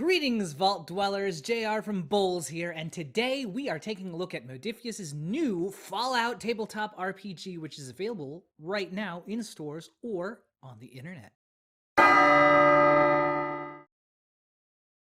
Greetings, Vault Dwellers, JR from Bowls here, and today we are taking a look at Modiphius' new Fallout tabletop RPG, which is available right now in stores or on the internet.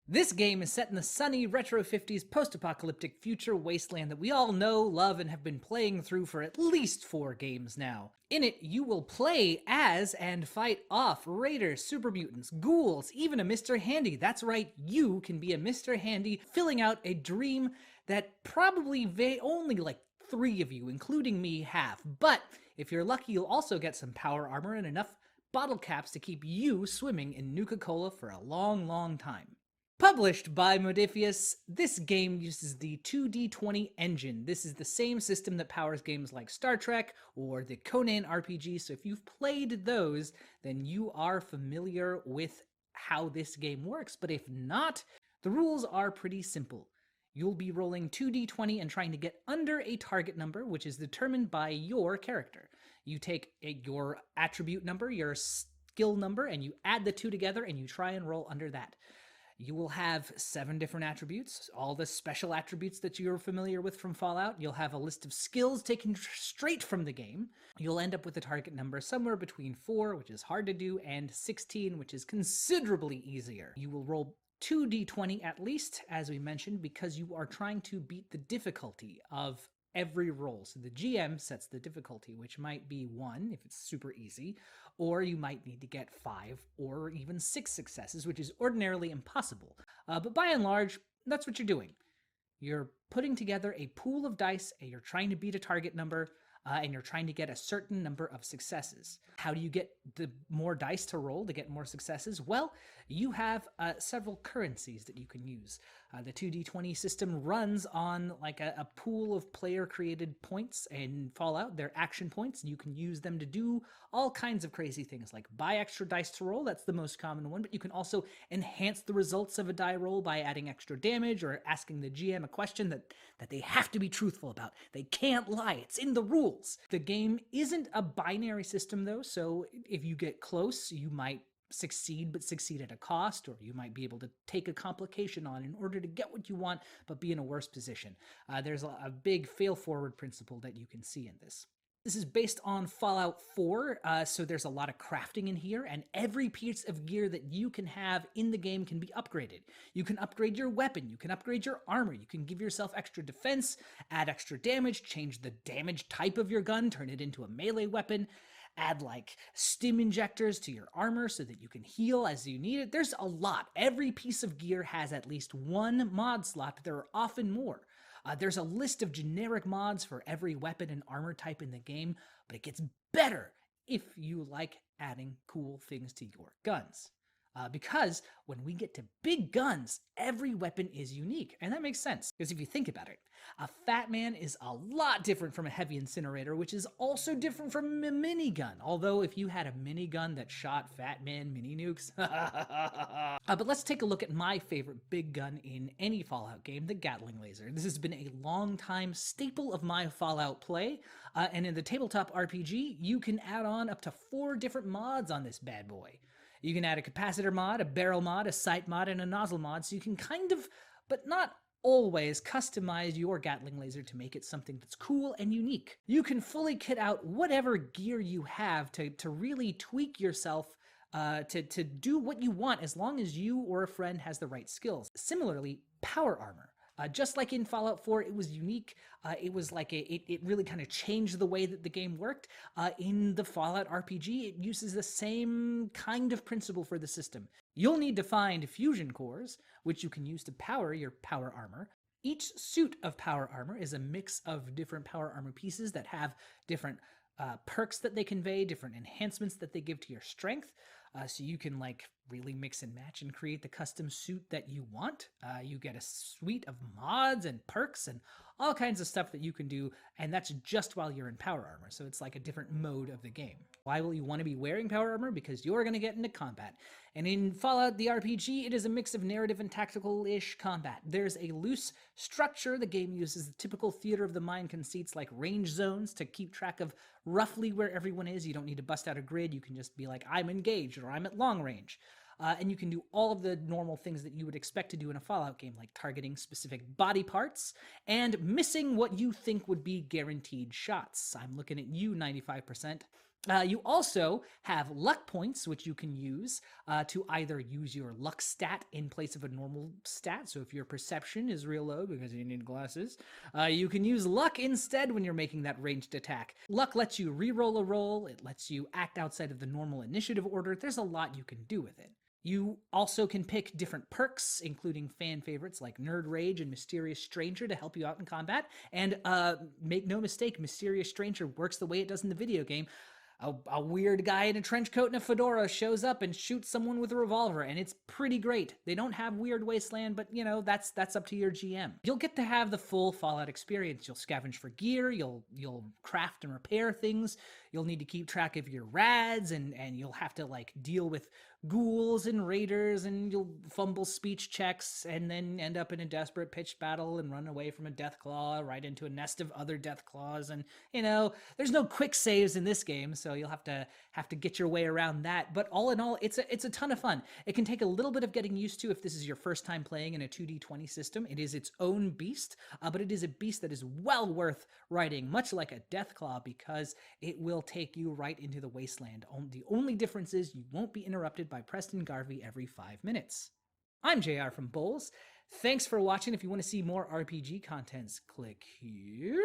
This game is set in the sunny, retro 50s post-apocalyptic future wasteland that we all know, love, and have been playing through for at least 4 games now. In it, you will play as and fight off raiders, super mutants, ghouls, even a Mr. Handy. That's right, you can be a Mr. Handy filling out a dream that probably only like 3 of you, including me, have. But if you're lucky, you'll also get some power armor and enough bottle caps to keep you swimming in Nuka-Cola for a long, long time. Published by Modiphius, this game uses the 2D20 engine. This is the same system that powers games like Star Trek or the Conan RPG, so if you've played those, then you are familiar with how this game works. But if not, the rules are pretty simple. You'll be rolling 2D20 and trying to get under a target number, which is determined by your character. You take your attribute number, your skill number, and you add the two together and you try and roll under that. You will have 7 different attributes, all the special attributes that you're familiar with from Fallout. You'll have a list of skills taken straight from the game. You'll end up with a target number somewhere between 4, which is hard to do, and 16, which is considerably easier. You will roll 2d20 at least, as we mentioned, because you are trying to beat the difficulty of every roll. So the GM sets the difficulty, which might be 1 if it's super easy, or you might need to get 5 or even 6 successes, which is ordinarily impossible. But by and large, that's what you're doing. You're putting together a pool of dice, and you're trying to beat a target number, and you're trying to get a certain number of successes. How do you get the more dice to roll to get more successes? Well, you have several currencies that you can use. The 2d20 system runs on like a pool of player-created points in Fallout. They're action points, and you can use them to do all kinds of crazy things, like buy extra dice to roll. That's the most common one, but you can also enhance the results of a die roll by adding extra damage or asking the GM a question that they have to be truthful about. They can't lie. It's in the rules. The game isn't a binary system, though, so if you get close, you might succeed, but succeed at a cost, or you might be able to take a complication on in order to get what you want, but be in a worse position. There's a big fail-forward principle that you can see in this. This is based on Fallout 4, so there's a lot of crafting in here, and every piece of gear that you can have in the game can be upgraded. You can upgrade your weapon, you can upgrade your armor, you can give yourself extra defense, add extra damage, change the damage type of your gun, turn it into a melee weapon, add like stim injectors to your armor so that you can heal as you need it. There's a lot. Every piece of gear has at least 1 mod slot, but there are often more. There's a list of generic mods for every weapon and armor type in the game, but it gets better if you like adding cool things to your guns. Because when we get to big guns, every weapon is unique, and that makes sense, because if you think about it, a Fat Man is a lot different from a Heavy Incinerator, which is also different from a minigun, although if you had a minigun that shot Fat Man mini nukes, but let's take a look at my favorite big gun in any Fallout game, the Gatling Laser. This has been a long-time staple of my Fallout play, and in the tabletop RPG, you can add on up to 4 different mods on this bad boy. You can add a capacitor mod, a barrel mod, a sight mod, and a nozzle mod, so you can kind of, but not always, customize your Gatling Laser to make it something that's cool and unique. You can fully kit out whatever gear you have to really tweak yourself to do what you want, as long as you or a friend has the right skills. Similarly, power armor. Just like in Fallout 4, it was unique. It was like it really kind of changed the way that the game worked. In the Fallout RPG, it uses the same kind of principle for the system. You'll need to find fusion cores, which you can use to power your power armor. Each suit of power armor is a mix of different power armor pieces that have different perks that they convey, different enhancements that they give to your strength. So you can like really mix and match and create the custom suit that you want. You get a suite of mods and perks and all kinds of stuff that you can do, and that's just while you're in power armor, so it's like a different mode of the game. Why will you want to be wearing power armor? Because you're going to get into combat. And in Fallout the RPG, it is a mix of narrative and tactical-ish combat. There's a loose structure. The game uses the typical theater of the mind conceits like range zones to keep track of roughly where everyone is. You don't need to bust out a grid. You can just be like, I'm engaged or I'm at long range. and you can do all of the normal things that you would expect to do in a Fallout game, like targeting specific body parts and missing what you think would be guaranteed shots. I'm looking at you, 95%. You also have luck points, which you can use to either use your luck stat in place of a normal stat. So if your perception is real low because you need glasses, you can use luck instead when you're making that ranged attack. Luck lets you re-roll a roll. It lets you act outside of the normal initiative order. There's a lot you can do with it. You also can pick different perks, including fan favorites like Nerd Rage and Mysterious Stranger to help you out in combat. And make no mistake, Mysterious Stranger works the way it does in the video game. A weird guy in a trench coat and a fedora shows up and shoots someone with a revolver, and it's pretty great. They don't have Weird Wasteland, but that's up to your GM. You'll get to have the full Fallout experience. You'll scavenge for gear, you'll craft and repair things, you'll need to keep track of your rads, and you'll have to deal with ghouls and raiders, and you'll fumble speech checks and then end up in a desperate pitched battle and run away from a deathclaw right into a nest of other deathclaws. And there's no quick saves in this game, so you'll have to get your way around that. But all in all, it's a ton of fun. It can take a little bit of getting used to if this is your first time playing in a 2D20 system. It is its own beast, but it is a beast that is well worth riding, much like a deathclaw, because it will take you right into the wasteland. The only difference is you won't be interrupted by Preston Garvey every 5 minutes. I'm JR from Bowles. Thanks for watching. If you want to see more RPG contents, click here.